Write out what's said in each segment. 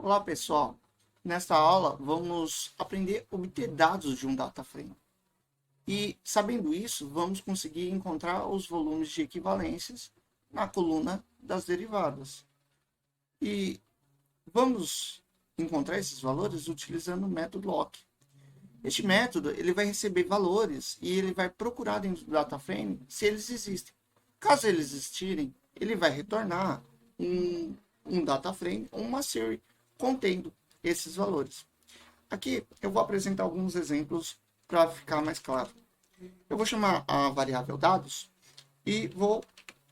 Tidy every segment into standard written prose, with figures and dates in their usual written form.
Olá pessoal, nesta aula vamos aprender a obter dados de um data frame. E sabendo isso, vamos conseguir encontrar os volumes de equivalências na coluna das derivadas. E vamos encontrar esses valores utilizando o método lock. Este método ele vai receber valores e ele vai procurar dentro do data frame se eles existem. Caso eles existirem, ele vai retornar um data frame ou uma série contendo esses valores. Aqui eu vou apresentar alguns exemplos para ficar mais claro. Eu vou chamar a variável dados e vou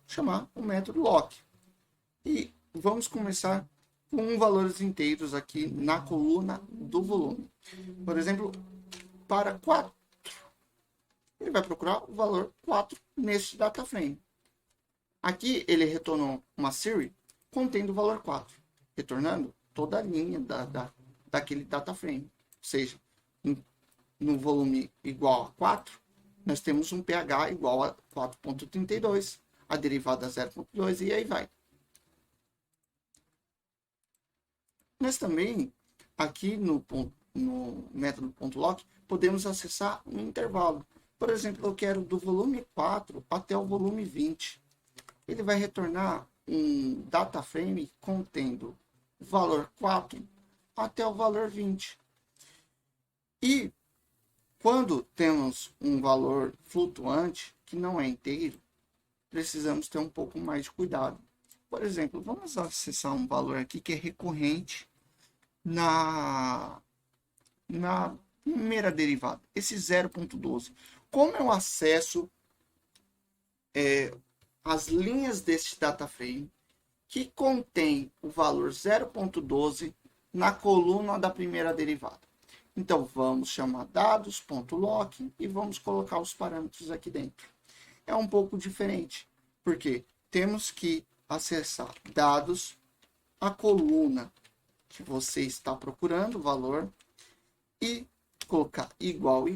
chamar o método lock. E vamos começar com valores inteiros aqui na coluna do volume. Por exemplo, para 4, ele vai procurar o valor 4 neste data frame. Aqui ele retornou uma série contendo o valor 4, retornando toda a linha daquele data frame. Ou seja, no volume igual a 4, nós temos um pH igual a 4,32, a derivada 0,2 e aí vai. Nós também, aqui no método .lock, podemos acessar um intervalo. Por exemplo, eu quero do volume 4 até o volume 20. Ele vai retornar um data frame contendo o valor 4 até o valor 20. E quando temos um valor flutuante, que não é inteiro, precisamos ter um pouco mais de cuidado. Por exemplo, vamos acessar um valor aqui que é recorrente na primeira derivada, esse 0,12. Como eu acesso as linhas deste data frame que contém o valor 0,12 na coluna da primeira derivada? Então, vamos chamar dados.lock e vamos colocar os parâmetros aqui dentro. É um pouco diferente, porque temos que acessar dados, a coluna que você está procurando o valor e colocar igual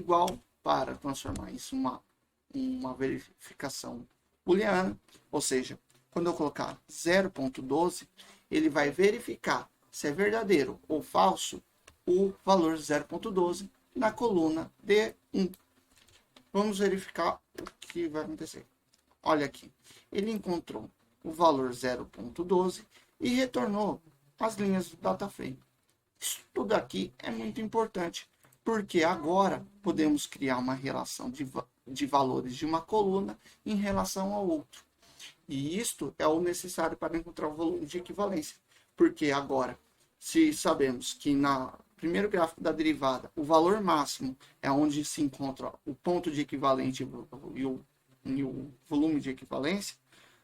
para transformar isso em uma verificação booleana, ou seja, quando eu colocar 0,12, ele vai verificar se é verdadeiro ou falso o valor 0,12 na coluna D1. Vamos verificar o que vai acontecer. Olha aqui, ele encontrou o valor 0,12 e retornou as linhas do data frame. Isso tudo aqui é muito importante, porque agora podemos criar uma relação de valores de uma coluna em relação ao outro. E isto é o necessário para encontrar o volume de equivalência, porque agora, se sabemos que na primeiro gráfico da derivada, o valor máximo é onde se encontra o ponto de equivalente e o volume de equivalência,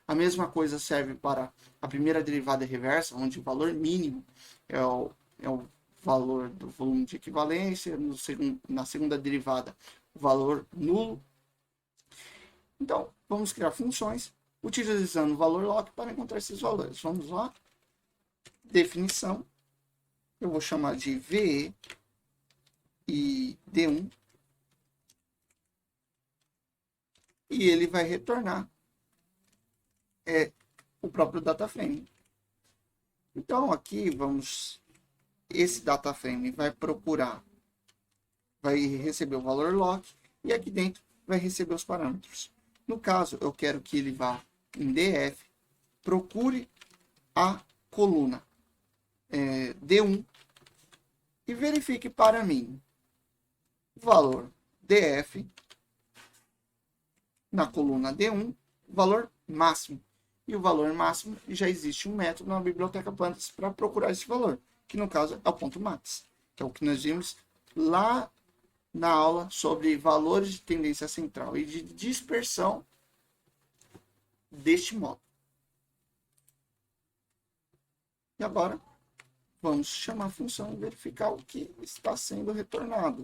a mesma coisa serve para a primeira derivada reversa, onde o valor mínimo é o valor do volume de equivalência, na segunda derivada, o valor nulo. Então, vamos criar funções utilizando o valor lock para encontrar esses valores. Vamos lá. Definição. Eu vou chamar de VE e D1. E ele vai retornar o próprio data frame. Então, aqui esse data frame vai procurar, vai receber o valor lock e aqui dentro vai receber os parâmetros. No caso, eu quero que ele vá em df, procure a coluna D1 e verifique para mim o valor df na coluna D1, o valor máximo. E o valor máximo, já existe um método na biblioteca Pandas para procurar esse valor, que no caso é o ponto max, que é o que nós vimos lá na aula sobre valores de tendência central e de dispersão deste modo. E agora, vamos chamar a função e verificar o que está sendo retornado.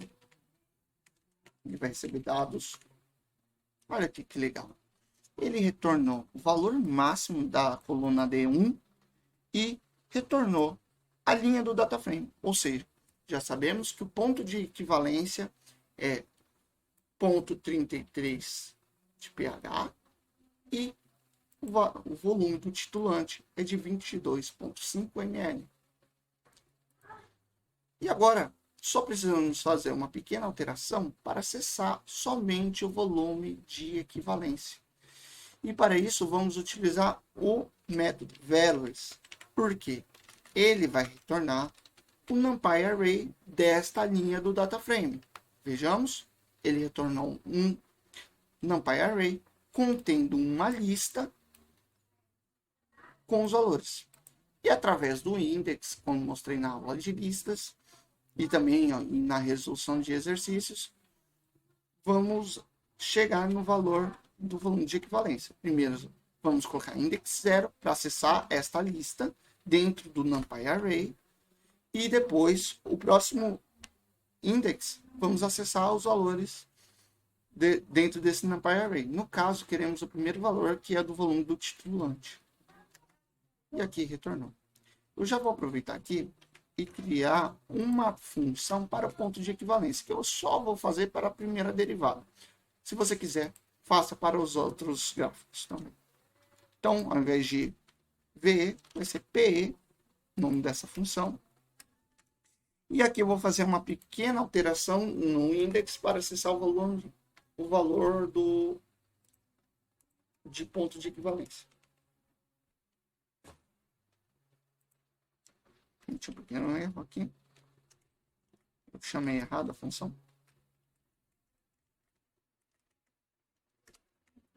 Ele vai receber dados. Olha aqui que legal. Ele retornou o valor máximo da coluna D1 e retornou a linha do data frame. Ou seja, já sabemos que o ponto de equivalência é 0,33 de pH e o volume do titulante é de 22,5 ml. E agora, só precisamos fazer uma pequena alteração para acessar somente o volume de equivalência. E para isso, vamos utilizar o método values. Por quê? Ele vai retornar o NumPy Array desta linha do DataFrame. Vejamos, ele retornou um NumPy Array contendo uma lista com os valores. E através do index, como mostrei na aula de listas, e também na resolução de exercícios, vamos chegar no valor do volume de equivalência. Primeiro, vamos colocar index 0 para acessar esta lista dentro do NumPy Array. E depois, o próximo index, vamos acessar os valores dentro desse NumPy Array. No caso, queremos o primeiro valor, que é do volume do titulante. E aqui retornou. Eu já vou aproveitar aqui e criar uma função para o ponto de equivalência, que eu só vou fazer para a primeira derivada. Se você quiser, faça para os outros gráficos também. Então, ao invés de VE, vai ser PE, nome dessa função. E aqui eu vou fazer uma pequena alteração no index para acessar o valor de ponto de equivalência. Tinha um pequeno erro aqui. Eu chamei errado a função.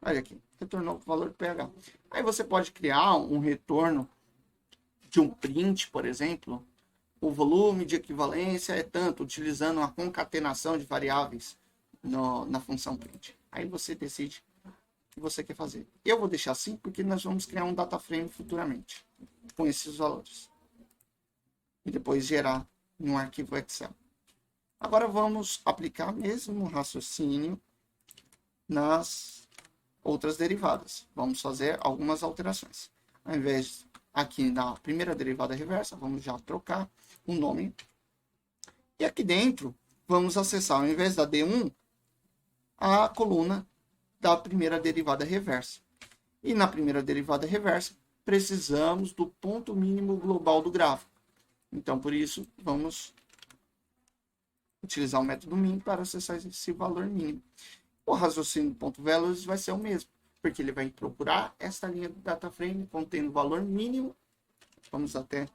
Olha aqui, retornou o valor do pH. Aí você pode criar um retorno de um print, por exemplo. O volume de equivalência é tanto, utilizando a concatenação de variáveis na função print. Aí você decide o que você quer fazer. Eu vou deixar assim porque nós vamos criar um data frame futuramente com esses valores. E depois gerar em um arquivo Excel. Agora vamos aplicar mesmo o raciocínio nas outras derivadas. Vamos fazer algumas alterações. Ao invés aqui na primeira derivada reversa, vamos já trocar o nome. E aqui dentro, vamos acessar, ao invés da D1, a coluna da primeira derivada reversa. E na primeira derivada reversa, precisamos do ponto mínimo global do gráfico. Então, por isso, vamos utilizar o método min para acessar esse valor mínimo. O raciocínio do ponto values vai ser o mesmo, porque ele vai procurar esta linha do data frame contendo o valor mínimo. Vamos até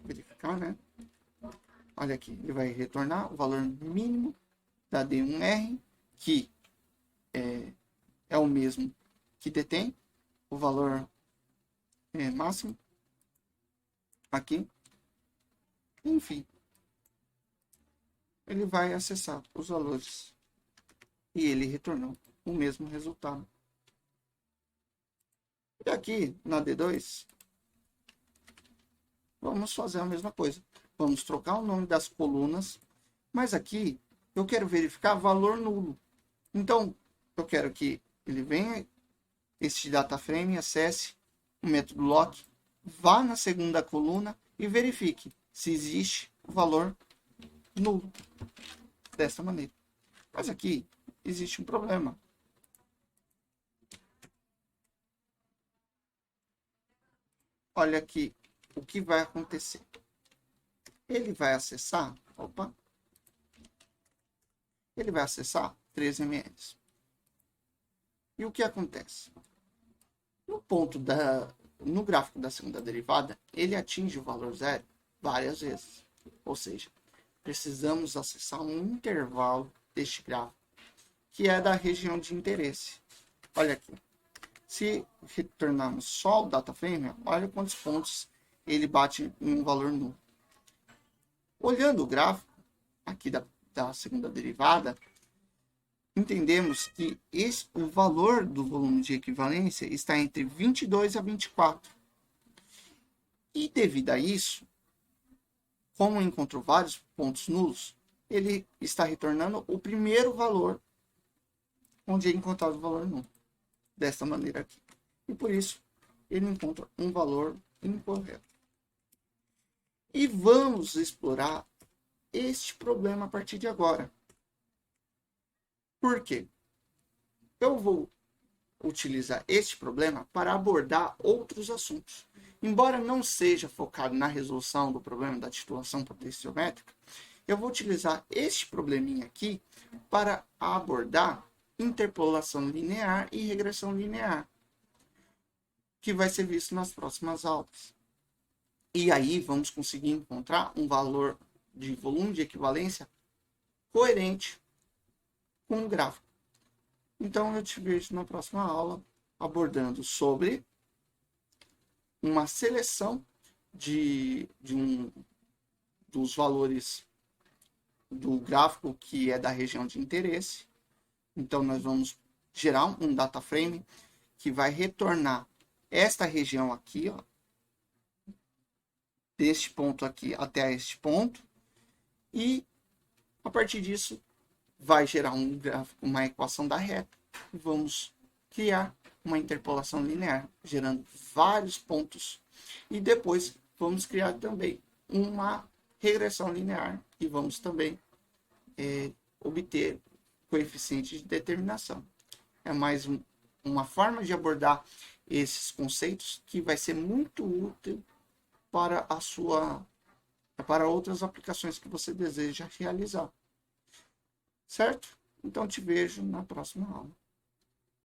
verificar, né? Olha aqui, ele vai retornar o valor mínimo da D1R, que é o mesmo que detém o valor máximo aqui. Enfim, ele vai acessar os valores e ele retornou o mesmo resultado. E aqui na D2, vamos fazer a mesma coisa. Vamos trocar o nome das colunas, mas aqui eu quero verificar valor nulo. Então, eu quero que ele venha, este data frame, acesse o método lock, vá na segunda coluna e verifique se existe o valor nulo. Dessa maneira. Mas aqui existe um problema. Olha aqui o que vai acontecer. Ele vai acessar, ele vai acessar 13 ml. E o que acontece? No gráfico da segunda derivada, ele atinge o valor zero várias vezes. Ou seja, precisamos acessar um intervalo deste gráfico, que é da região de interesse. Olha aqui. Se retornarmos só o data frame, olha quantos pontos ele bate em um valor nulo. Olhando o gráfico aqui da segunda derivada, entendemos que o valor do volume de equivalência está entre 22 a 24. E devido a isso, como encontrou vários pontos nulos, ele está retornando o primeiro valor onde é encontrado o valor nulo. Dessa maneira aqui. E por isso, ele encontra um valor incorreto. E vamos explorar este problema a partir de agora. Por quê? Eu vou utilizar este problema para abordar outros assuntos. Embora não seja focado na resolução do problema da titulação potenciométrica, Eu vou utilizar este probleminha aqui para abordar interpolação linear e regressão linear, que vai ser visto nas próximas aulas. E aí vamos conseguir encontrar um valor de volume de equivalência coerente com o gráfico. Então eu te vejo na próxima aula abordando sobre uma seleção dos valores do gráfico que é da região de interesse. Então nós vamos gerar um data frame que vai retornar esta região aqui, ó, deste ponto aqui até este ponto, e a partir disso vai gerar um gráfico, uma equação da reta, e vamos criar uma interpolação linear, gerando vários pontos, e depois vamos criar também uma regressão linear, e vamos também obter coeficiente de determinação. É mais uma forma de abordar esses conceitos que vai ser muito útil para para outras aplicações que você deseja realizar. Certo? Então te vejo na próxima aula.